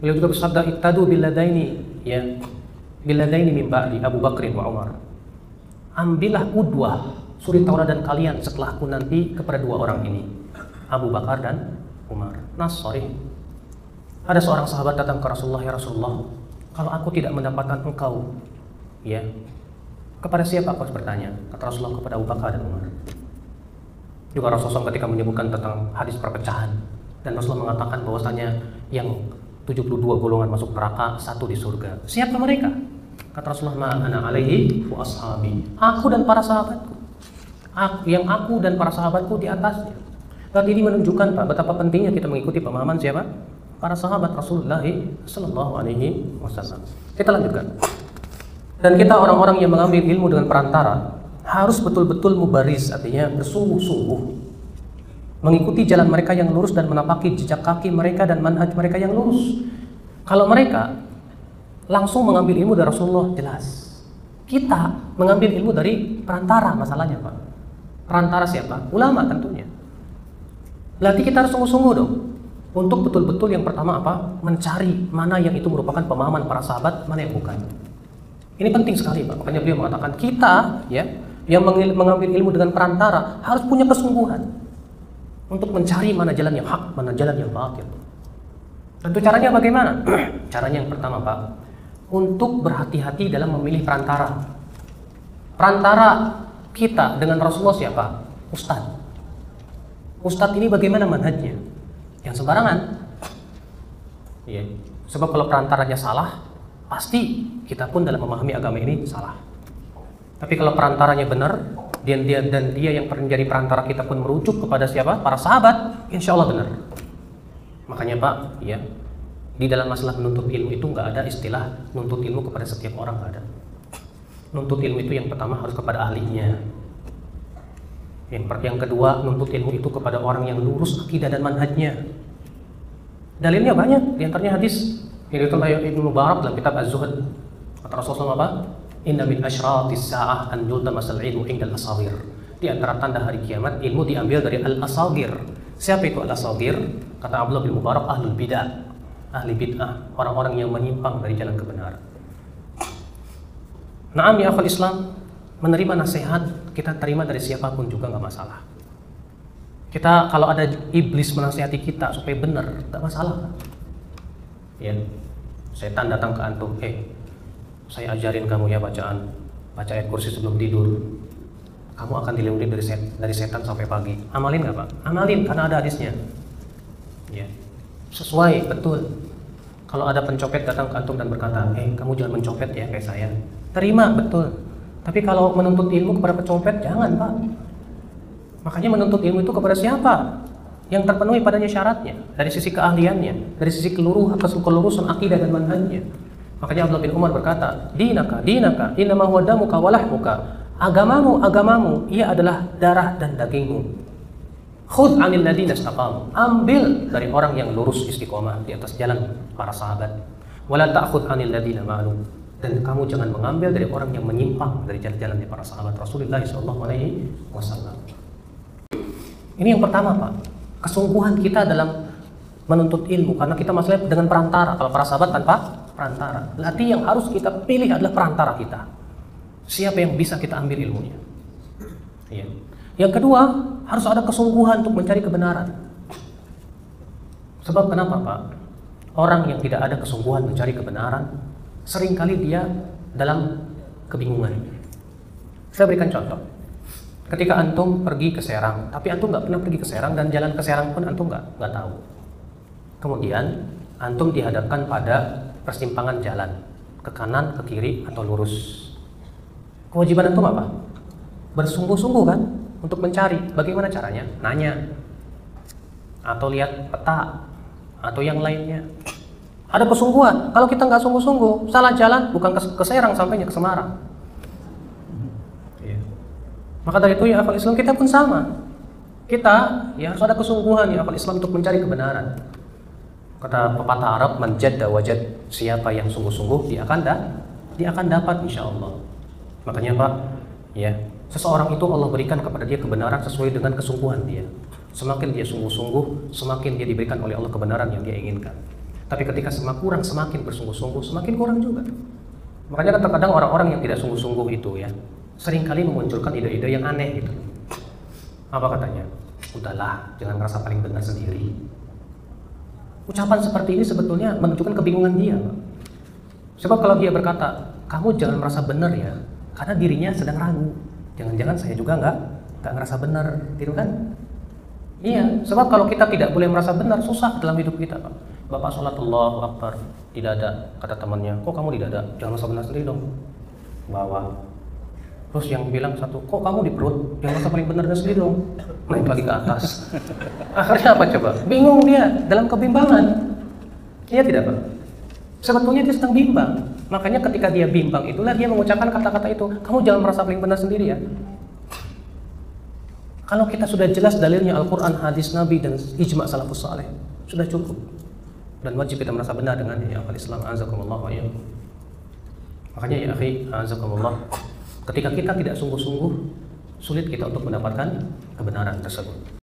Beliau juga bersabda, ittadu billadaini, ya, billadaini min ba'di Abu Bakrin wa Umar. Ambillah udwah, suri tauladan kalian setelahku nanti kepada dua orang ini, Abu Bakar dan Umar. Sorry. Ada seorang sahabat datang ke Rasulullah, ya Rasulullah, kalau aku tidak mendapatkan engkau, ya, kepada siapa aku harus bertanya? Kata Rasulullah, kepada Abu Bakar dan Umar. Juga Rasulullah ketika menyebutkan tentang hadis perpecahan, dan Rasulullah mengatakan bahwasanya yang 72 golongan masuk neraka, 1 di surga. Siapa mereka? Kata Rasulullah, ma ana alaihi wa ashabi. Aku dan para sahabatku. Aku dan para sahabatku di atasnya. Berarti ini menunjukkan, Pak, betapa pentingnya kita mengikuti pemahaman siapa? Para sahabat Rasulullah sallallahu alaihi wasallam. Kita lanjutkan. Dan kita orang-orang yang mengambil ilmu dengan perantara harus betul-betul mubaris, artinya bersungguh-sungguh mengikuti jalan mereka yang lurus dan menapaki jejak kaki mereka dan manhaj mereka yang lurus. Kalau mereka langsung mengambil ilmu dari Rasulullah, jelas. Kita mengambil ilmu dari perantara, masalahnya, Pak. Perantara siapa? Ulama tentunya. Berarti kita harus sungguh-sungguh dong untuk betul-betul yang pertama apa? Mencari mana yang itu merupakan pemahaman para sahabat, mana yang bukan. Ini penting sekali, Pak. Makanya beliau mengatakan kita, ya, yang mengambil ilmu dengan perantara harus punya kesungguhan untuk mencari mana jalan yang hak, mana jalan yang batil. Tentu caranya bagaimana? Caranya yang pertama, Pak, untuk berhati-hati dalam memilih perantara. Perantara kita dengan Rasulullah siapa? Ustadz. Ustadz ini bagaimana manhajnya? Yang sembarangan. Ya. Sebab kalau perantaranya salah, pasti kita pun dalam memahami agama ini salah. Tapi kalau perantaranya benar, dan dia yang menjadi perantara kita pun merujuk kepada siapa? Para sahabat, insya Allah benar. Makanya, Pak, ya, di dalam masalah menuntut ilmu itu nggak ada istilah nuntut ilmu kepada setiap orang, nggak ada. Nuntut ilmu itu yang pertama harus kepada ahlinya. Yang kedua, nuntut ilmu itu kepada orang yang lurus akidah dan manhajnya. Dalilnya banyak, di antaranya hadis yang ditulis Ibnu Mubarak dalam kitab Az-Zuhd. Kata Rasulullah apa? Inna min asyratis sa'ah an yultamasal ilmu indal asagir. Di antara tanda hari kiamat, ilmu diambil dari al-asagir. Siapa itu al-asagir? Kata Abdullah bin Mubarak, ahlul bid'ah, ahli bid'ah, orang-orang yang menyimpang dari jalan kebenaran. Naam ya akhul Islam, menerima nasihat kita terima dari siapapun juga nggak masalah. Kita kalau ada iblis menasihati kita supaya benar, nggak masalah. Ya, setan datang ke antum, saya ajarin kamu ya baca ayat kursi sebelum tidur. Kamu akan dilindungi dari setan sampai pagi. Amalin nggak, Pak? Amalin, karena ada hadisnya. Ya, sesuai, betul. Kalau ada pencopet datang ke antum dan berkata, kamu jangan mencopet ya kayak saya. Terima, betul. Tapi kalau menuntut ilmu kepada pencopet, jangan, Pak. Makanya menuntut ilmu itu kepada siapa? Yang terpenuhi padanya syaratnya, dari sisi keahliannya, dari sisi kelurusan akidah dan manhajnya. Makanya Abdullah bin Umar berkata, dinaka, innama huwa damuka wa lahmuka. Agamamu, ia adalah darah dan dagingmu. Khudh 'anil ladzina istaqamu. Ambil dari orang yang lurus istiqomah di atas jalan para sahabat. Wala ta'khudh 'anil ladzina ma'lu. Dan kamu jangan mengambil dari orang yang menyimpang dari jalan-jalannya para sahabat Rasulullah sallallahu alaihi wasallam. Ini yang pertama, Pak. Kesungguhan kita dalam menuntut ilmu, karena kita masalahnya dengan perantara. Kalau para sahabat tanpa perantara. Berarti yang harus kita pilih adalah perantara kita. Siapa yang bisa kita ambil ilmunya? Ya. Yang kedua, harus ada kesungguhan untuk mencari kebenaran. Sebab kenapa, Pak? Orang yang tidak ada kesungguhan mencari kebenaran, seringkali dia dalam kebingungan. Saya berikan contoh. Ketika antum pergi ke Serang, tapi antum nggak pernah pergi ke Serang dan jalan ke Serang pun antum nggak tahu. Kemudian antum dihadapkan pada persimpangan jalan, ke kanan, ke kiri, atau lurus. Kewajiban antum apa? Bersungguh-sungguh kan untuk mencari. Bagaimana caranya? Nanya, atau lihat peta, atau yang lainnya. Ada kesungguhan. Kalau kita nggak sungguh-sungguh, salah jalan, bukan ke Serang, sampainya ke Semarang. Maka dari itu ya akal Islam kita pun sama. Kita ya harus ada kesungguhan ya akal Islam untuk mencari kebenaran. Kata pepatah Arab, man jadda wajad, siapa yang sungguh-sungguh dia akan dapat insyaallah. Makanya Pak, ya, seseorang itu Allah berikan kepada dia kebenaran sesuai dengan kesungguhan dia. Semakin dia sungguh-sungguh, semakin dia diberikan oleh Allah kebenaran yang dia inginkan. Tapi ketika semakin bersungguh-sungguh, semakin kurang juga. Makanya kan terkadang orang-orang yang tidak sungguh-sungguh itu ya, seringkali memunculkan ide-ide yang aneh gitu. Apa katanya? Udahlah, jangan merasa paling benar sendiri. Ucapan seperti ini sebetulnya menunjukkan kebingungan dia. Sebab kalau dia berkata, kamu jangan merasa benar ya, karena dirinya sedang ragu. Jangan-jangan saya juga nggak ngerasa benar, gitu kan? Iya, sebab kalau kita tidak boleh merasa benar, susah dalam hidup kita, Pak. Bapak sholat Allahu Akbar, tidak ada, kata temannya, kok kamu tidak ada? Jangan merasa benar sendiri dong. Bawah. Terus yang bilang satu, kok kamu di perut? Jangan merasa paling benar sendiri dong. Naik lagi ke atas. Akhirnya apa coba? Bingung dia, dalam kebimbangan. Iya tidak, Pak? Sebetulnya dia sedang bimbang. Makanya ketika dia bimbang itulah dia mengucapkan kata-kata itu. Kamu jangan merasa paling benar sendiri ya. Kalau kita sudah jelas dalilnya Al-Quran, hadis Nabi, dan ijma' salafus saleh, sudah cukup. Dan wajib kita merasa benar dengannya ya akal Islam. Azakumullah wa iyyakum. Makanya ya akhi, azakumullah, ketika kita tidak sungguh-sungguh, sulit kita untuk mendapatkan kebenaran tersebut.